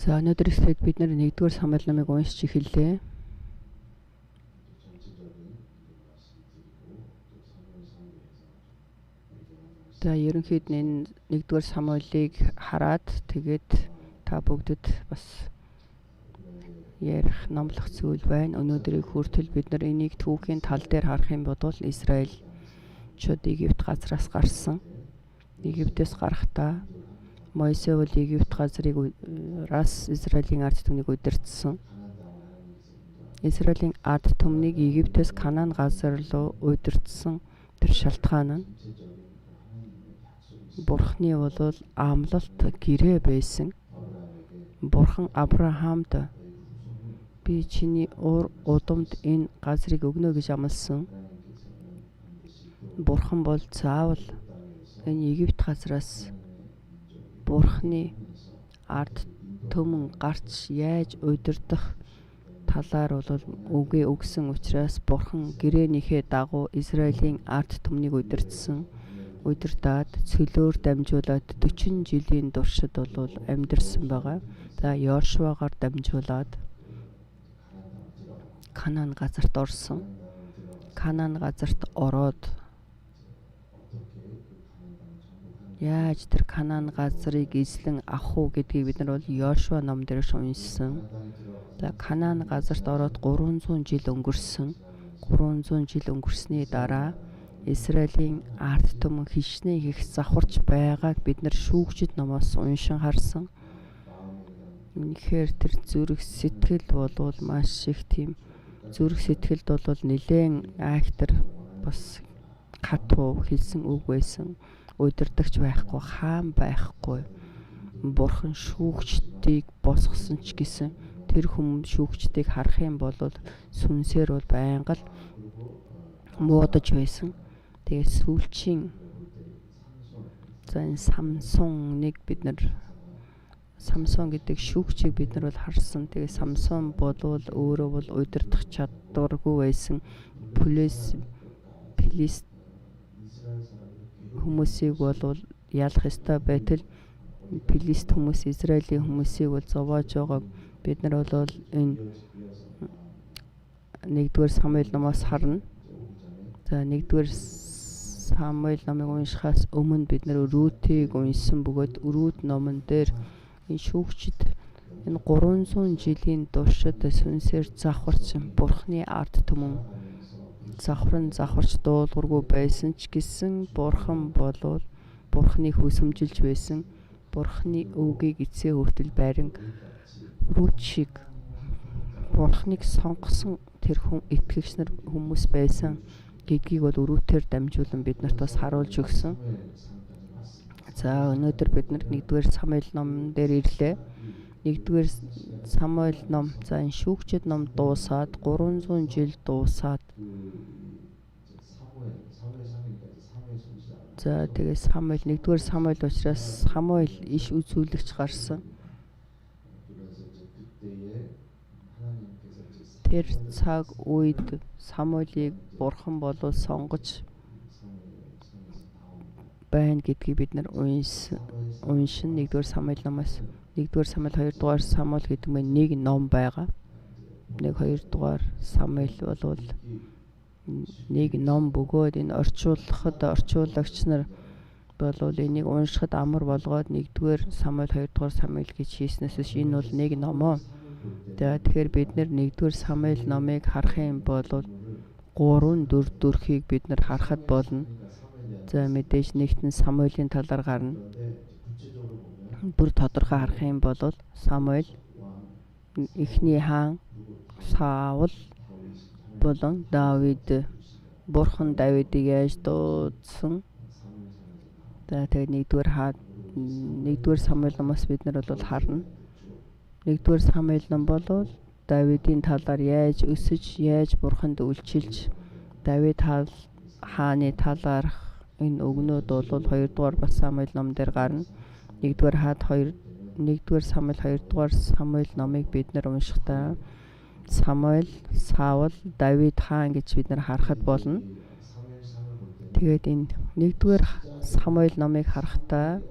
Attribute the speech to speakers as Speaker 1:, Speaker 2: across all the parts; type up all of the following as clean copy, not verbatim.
Speaker 1: За өнөөдөр ихлээд бид нэр 1-р Самуэль номыг уншиж эхэллээ. За ерөнхийд энэ 1-р Самуэлийг хараад тэгээд та бүгдэд бас ярих номлох зүйл байна. Өнөөдрийг хүртэл бид нар энийг түүхийн тал дээр харах юм бол Израильчууд Египт газраас гарсан. Египтээс гарахдаа Мойсе бол Египт газрыг Израилийн ард түмнийг удирдсан. Израилийн ард түмнийг Египтээс Канаан газар руу удирдсан тэр шалтгаан нь Бурхны бол амлалт гэрээ байсан. Бурхан Авраамд би чиний удамд энэ газрыг өгнө гэж амласан. Бурхан бол заавал энэ Египт газраас Бурхны ард түмэн гарч яаж удирдах талаар бол үгээ өгсөн учраас Бурхан гэрээнийхээ дагуу Израилийн ард түмнийг удирдаад цөлөөр дамжуулаад 40 жилийн туршид бол амьдарсан байгаа. За Йошуагаар дамжуулаад Канаан газарт орсон. Канаан газарт ороод яаж тэр Канаан газрыг эзлэн авах уу гэдгийг бид нар бол Йошуа ном дээр уншсан. За Канаан газарт ороод 300 жил өнгөрсөн. 300 жил өнгөрсний дараа Израилийн ард түмэн хичнээн их завхарч байгааг бид нар шүүгчд номоос уншин харсан. Үнэхээр тэр зүрх сэтгэл бол маш их тийм зүрх сэтгэлд бол нэлээд айхтар бас хатуу хэлсэн үг байсан. Удирдахч байхгүй, хаан байхгүй. Бурхан шүүгчдийг босгосон ч гэсэн тэр шүүгчдийг харах юм бол сүнсээр бол байнга л муудаж байсан. Тэгээ сүүлчийн Самсоныг бид нар Самсон гэдэг шүүгчийг бид нар бол харсан. Тэгээ Самсон бол өөрөө бол удирдах чадваргүй байсан. Филист хүмүүсийг бол ялах ёстой байтал Филист хүмүүс Израилийн хүмүүсийг бол зовоож байгааг бид нар бол энэ 1-р Самуэль номоос харна. За 1-р Самуэль номыг уншихаас өмнө бид нар Рутийг уншсан бөгөөд Рут номон дээр энэ шүүгчд энэ 300 жилийн туршид сүнсээр завхарч Бурхны ард түмэн завхарч дуулуургүй байсан ч гэсэн Бурхан болвол Бурхныг хүсэмжилж байсан. Бурхны үгийг эцээ хүртэл байран Рут шиг Бурхныг сонгосон тэр итгэгч нар хүмүүс байсан гэдгийг бол Рутээр дамжуулан бид нарт бас харуулж өгсөн. За өнөөдөр бид нар 1-р Самуэль ном дээр ирлээ. 1-р Самуэль ном за энэ шүүгчд ном дуусаад 300 жил дуусаад за тэгээ Самуэль 1-р Самуэль учраас Самуэль иш үзүүлэгч гарсан. Тэр цаг үед Самуэлийг Бурхан болов сонгож байна гэдгийг бид нар уншин 1-р Самуэль номоос 1-р Самуэль 2-р Самуэль гэдэг нь нэг ном байгаа. 2-р Самуэль бол нэг ном бөгөөд энэ орчуулагч нар бол энийг уншихад амар болгоод 1-р Самуэль 2-р Самуэль гэж хийснээс энэ бол нэг номоо. Тэгэхээр бид нэр 1-р Самуэль номыг харах юм бол 3-4 дүрхийг бид нар харахад болно. За мэдээж нэгтэн Самуэлийн талаар гарна. Бүр тодорхой харах юм бол Самуэль эхний хаан Саул болон Давид Бурхан Давидыг яаж дуудсан. За тэгээд 1-р Самуэль номоос бид нар бол харна. 1-р Самуэль ном бол Давидын талаар яаж өсөж, яаж Бурханд үйлчилж, Давид хааны талаар энэ өгнүүд бол 2-р бас Самуэль ном дээр гарна. 1-р Самуэль 2-р Самуэль номыг бид нар уншихдаа Самуэль, Саул, Давид хаан гэж бид нар харахад болно. Тэгээд энэ 1-р Самуэль номыг харахдаа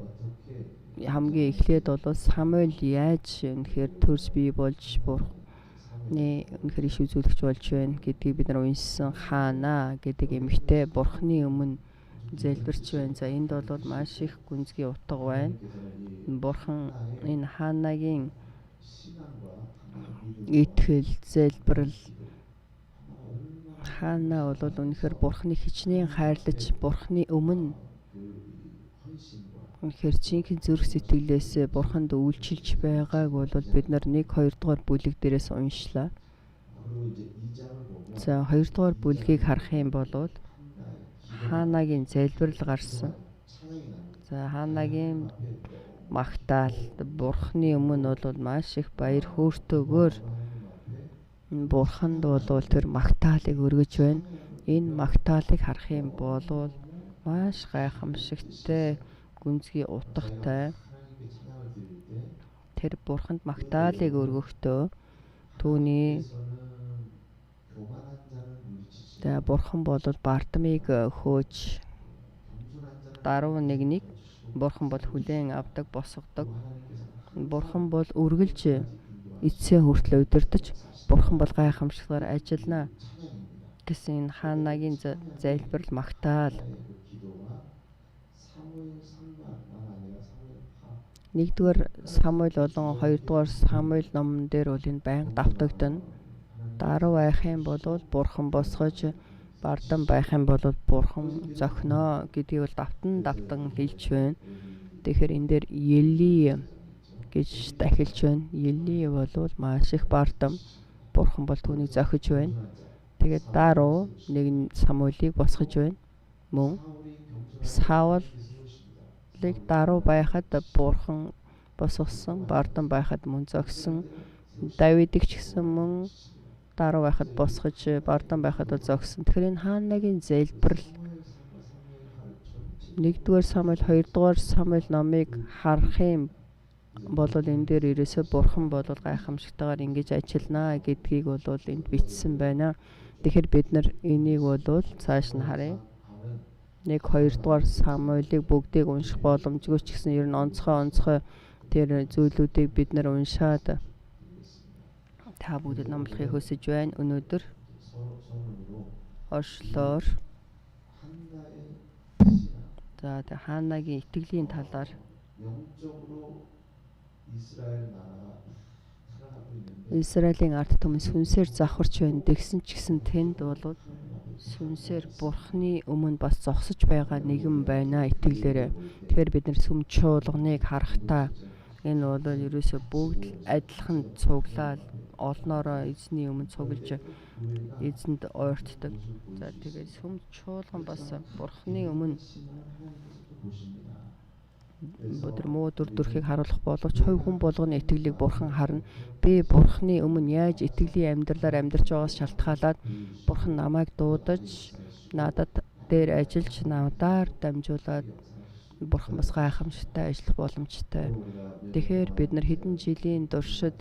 Speaker 1: хамгийн эхлээд бол Самуэль яаж үнэхээр төрс бий болж Бурхны үнэхээр иш үзүүлэгч болж байна гэдгийг бид нар уншсан. Хаана гэдэг эмэгтэй Бурхны өмнө залбирч байна. За энд бол маш их гүнзгий утга байна. Бурхан энэ Ханагийн итгэл, залбирал, Хана бол үнэхээр Бурхныг хичнээн хайрлаж Бурхны өмнө үнэхээр жинхэнэ зүрх сэтгэлээс Бурханд үйлчилж байгааг бол бид нар 1-2 дугаар бүлэг дээрээс уншлаа. За 2 дугаар бүлгийг харах юм бол Ханагийн залбирал гарсан. За Ханагийн магтаал Бурхны өмнө бол маш их баяр хөөртэйгээр Бурханд бол тэр магтаалыг өргөж байна. Энэ магтаалыг харах юм бол маш гайхамшигтай, гүнзгий утгатай. Тэр Бурханд магтаалыг өргөхдөө түүний Бурхан бол Бартамыг хөөж даруй нэгнийг Бурхан бол хүлээн авдаг, босгодог. Бурхан бол үргэлж эцсийн хүртэл удирдах. Бурхан бол гайхамшигтайгаар ажиллана гэсэн энэ Ханагийн залбирал, магтаал. 1-р Самуэль болон 2-р Самуэль номон дээр бол энэ байнга давтагдана. Даруй байх юм бол Бурхан босгож, бардам байх юм бол Бурхан зохино гэдгийг бол давтан хэлж байна. Тэгэхээр энэ дээр Эли гэж дахилж байна. Эли бол маш их бардам. Бурхан бол түүнийг зохиж байна. Тэгээд даруй нэг Самуэлийг босгож байна. Мөн Саулыг даруй байхад Бурхан босгосон, бардам байхад мөн зогсон. Давидыг ч гэсэн мөн даруй байхад босгож, бардам байхад зогсон. Тэгэхээр энэ Ханагийн залбирал 1-р Самуэль, 2-р Самуэль номыг харах юм бол энэ дээр ерөөсөө Бурхан бол гайхамшигтайгаар ингэж ажиллана гэдгийг бол энд бичсэн байна. Тэгэхээр бид нар энийг бол цааш нь харъя. 1-2 дугаар Самуэлийг бүгдийг унших боломжгүй ч гэсэн ер нь онцгой тэр зүйлүүдийг бид нар уншаад та бүгдэд номлохыг хүсэж байна. Өнөөдөр оршлоор за Ханагийн итгэлийн талаар Израилийн ард түмэн сүнсээр завхарч байна. Тэгсэн ч гэсэн тэнд бол сүнсээр Бурхны өмнө бас зогсож байгаа нэгэн байна итгэлээрээ. Тэгэхээр бид нар сүм чуулганыг харахтаа энэ бол ерөөсөө бүгд адилхан цуглаад олноороо эзний өмнө цуглаж эзэнд ойртдог. За тэгээд сүм чуулган бас Бурхны өмнө өдөр муу дүрхийг харуулах боловч хувь хүн болгоны итгэлийг Бурхан харна. Би Бурхны өмнө яаж итгэлийн амьдралаар амьдарч байгаас шалтгаалаад Бурхан намайг дуудаж надад дээр ажиллаж надаар дамжуулаад Бурхан бас гайхамшигтай ажиллах боломжтой. Тэгэхээр бид нар хэдэн жилийн туршид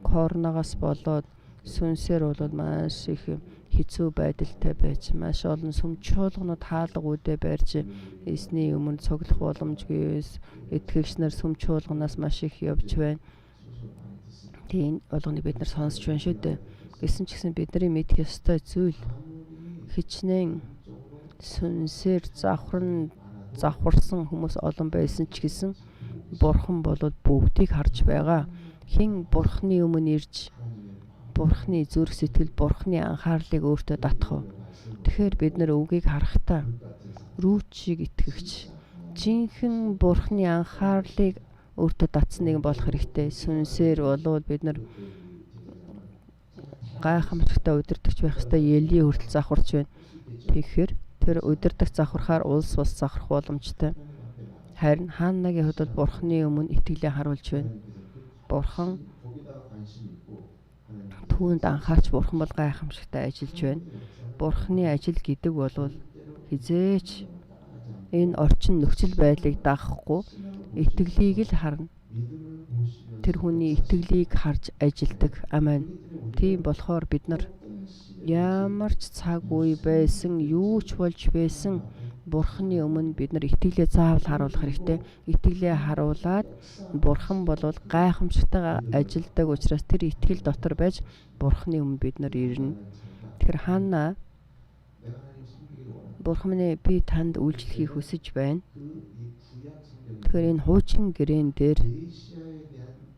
Speaker 1: коронавигоос болоод сүнсээр бол маш их хэцүү байдалтай байж маш олон сүм чуулганууд хаалга үдэ барьж эзний өмнө цуглах боломжгүйс итгэгч нар сүм чуулганаас маш их явж байна. Тийм болгоныг бид нар сонсч байна шүү дээ. Гэсэн ч гэсэн бидний мэдэх ёстой зүйл хичнээн сүнсээр завхарсан хүмүүс олон байсан ч гэсэн Бурхан бол бүгдийг харж байгаа. Хэн Бурхны өмнө ирж Бурхны зүрх сэтгэл, Бурхны анхаарлыг өөртөө татах вэ? Тэгэхээр бид нар үгийг харахтаа рүүчийг итгэгч, жинхэнэ Бурхны анхаарлыг өөртөө татсан нэг болох хэрэгтэй. Сүнсээр болоод бид нар гайхамшигтай удирдахч байх ёстой. Эли хүртэл завхарч байна. Тэгэхээр тэр удирдах завхархаар улс бас завхарх боломжтой. Харин Ханагийн хувьд Бурхны өмнө итгэлээ харуулж байна. Бурхан түүнд анхаарч Бурхан бол гайхамшигтай ажиллаж байна. Бурхны ажил гэдэг бол хизээч энэ орчин нөхцөл байдлыг дагахгүй итгэлийг л харна. Тэр хүний итгэлийг харж ажилдаг. Амен. Тийм болохоор бид нар ямар ч цаг үе байсан, юу ч болж байсан Бурханы өмнө бид нар итгэлээ заавал харуулах хэрэгтэй. Итгэлээ харуулад Бурхан бол гайхамшигтай ажилдаг учраас тэр итгэл дотор байж Бурханы өмнө бид нар ирнэ. Тэгэхээр Ханна Бурхан минь би танд үйлчлэхийг хүсэж байна. Тэгэхээр энэ хуучин гэрээн дээр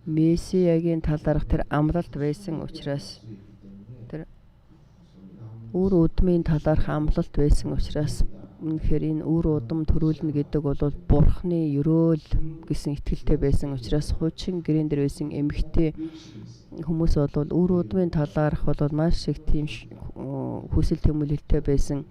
Speaker 1: Месиягийн талаарх тэр амлалт байсан учраас тэр үр удмын талаарх амлалт байсан учраас үнэхээр энэ үр удам төрүүлнэ гэдэг бол Бурханы ёроол гэсэн итгэлтэй байсан учраас хуучин гэрээн дээр байсан эмэгтэй хүмүүс бол үр удмын талаарх бол маш их тийм хүсэл тэмүүлэлтэй байсан.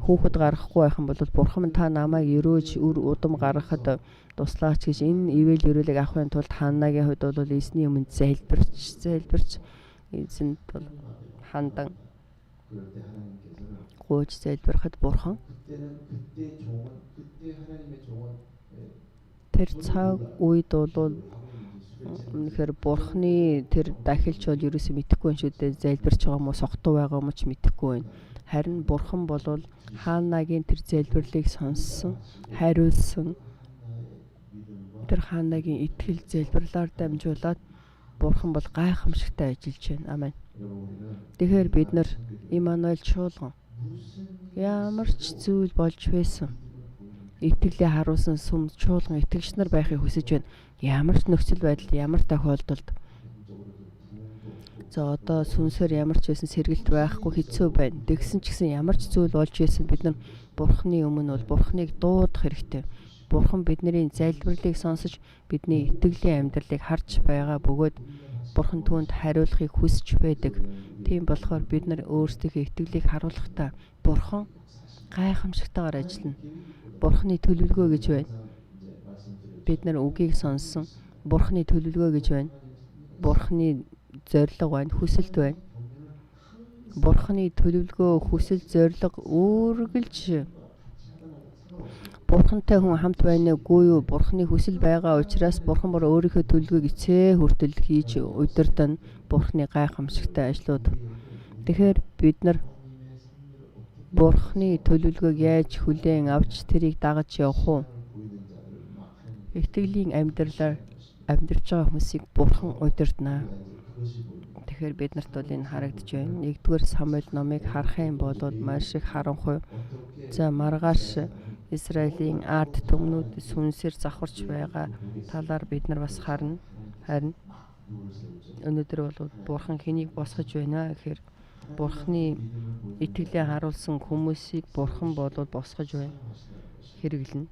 Speaker 1: Хүүхэд гаргахгүй байх юм бол Бурхан минь та намайг өрөөж үр удам гаргахад туслаач гэж энэ ивэл өрөөлийг авахын тулд Ханнагийн хувьд бол эзний өмнө залбирч эзэнд бол хандан гуйж залбирахад Бурхан тэр цаг үед бол үнэхээр Бурханы тэр дахилч бол ерөөсөө мэдэхгүй юм шүү дээ. Залбирч байгаа юм уу, согтуу байгаа юм ч мэдэхгүй байна. Харин Бурхан бол Ханнагийн тэр залбирлыг сонссон, хариулсан. Тэр Ханнагийн итгэл залбирлаар дамжуулаад Бурхан бол гайхамшигтай ажиллаж байна. Амен. Тэгэхээр бид нар Имануэль чуулган ямар ч зүйл болж байсан итгэлээ харуулсан сүм чуулган итгэгч нар байхыг хүсэж байна. Ямар ч нөхцөл байдал, ямар тохиолдолд за одоо сүнсээр ямар ч байсан сэргэлт байхгүй хэцүү байна. Тэгсэн ч гэсэн ямар ч зүйл болж байсан бид нар Бурханы өмнө бол Бурханыг дуудах хэрэгтэй. Бурхан бидний залбирлыг сонсож бидний итгэлийн амьдралыг харж байгаа бөгөөд Бурхан түүнд хариулахыг хүсэж байдаг. Тийм болохоор бид нар өөрсдийнхөө итгэлийг харуулахдаа Бурхан гайхамшигтайгаар ажиллана. Бурханы төлөвлөгөө гэж байна. Бид нар үгийг сонссон. Бурханы төлөвлөгөө гэж байна. Бурханы зорилго байна, хүсэлт байна. Бурханы төлөвлөгөө, хүсэл, зорилго үргэлж Бурхантай хүн хамт байна уугүй юу? Бурханы хүсэл байгаа учраас Бурхан бүр өөрийнхөө төлөвлөгөөг эцээ хүртэл хийж удирдана. Бурханы гайхамшигтай ажлууд. Тэгэхээр бид нар Бурханы төлөвлөгөөг яаж хүлээн авч тэрийг дагаж явах уу? Итгэлийн амьдралаар амьдарч байгаа хүмүүсийг Бурхан удирдана. Тэгэхээр бид нарт бол энэ харагдаж байна. 1-р Самуэль номыг харах юм бол маш их харанхуй. За маргааш Израилийн ард түмнүүд сүнсээр завхарч байгаа талаар бид нар бас харна. Харин өнөөдөр бол Бурхан хэнийг босгож байна гэхээр Бурханы итгэлээ харуулсан хүмүүсийг Бурхан болоод босгож байна. Хэрэглэнэ.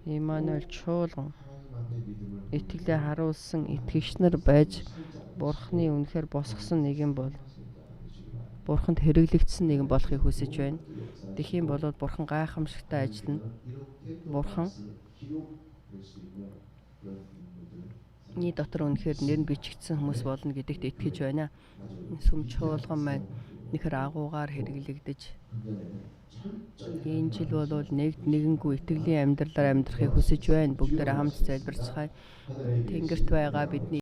Speaker 1: Имануэль чуулган итгэлээ харуулсан итгэгч нар байж Бурханы үнэхээр босгосон нэгэн бол Бурханд хэрэглэгдсэн нэгэн болохыг хүсэж байна. Тэхийн болоод Бурхан гайхамшигтай ажиллана. Бурхан Ний дотор үнэхээр нэр нь бичигдсэн хүмүүс болно гэдэгт итгэж байна. Сүм чуулган маань нэхэр агуугаар хэрэглэгдэж энэ жил бол нэгэнгүй итгэлийн амьдралаар амьдрахыг хүсэж байна. Бүгдээрээ хамт залбирцгаая. Тэнгэрт байгаа бидний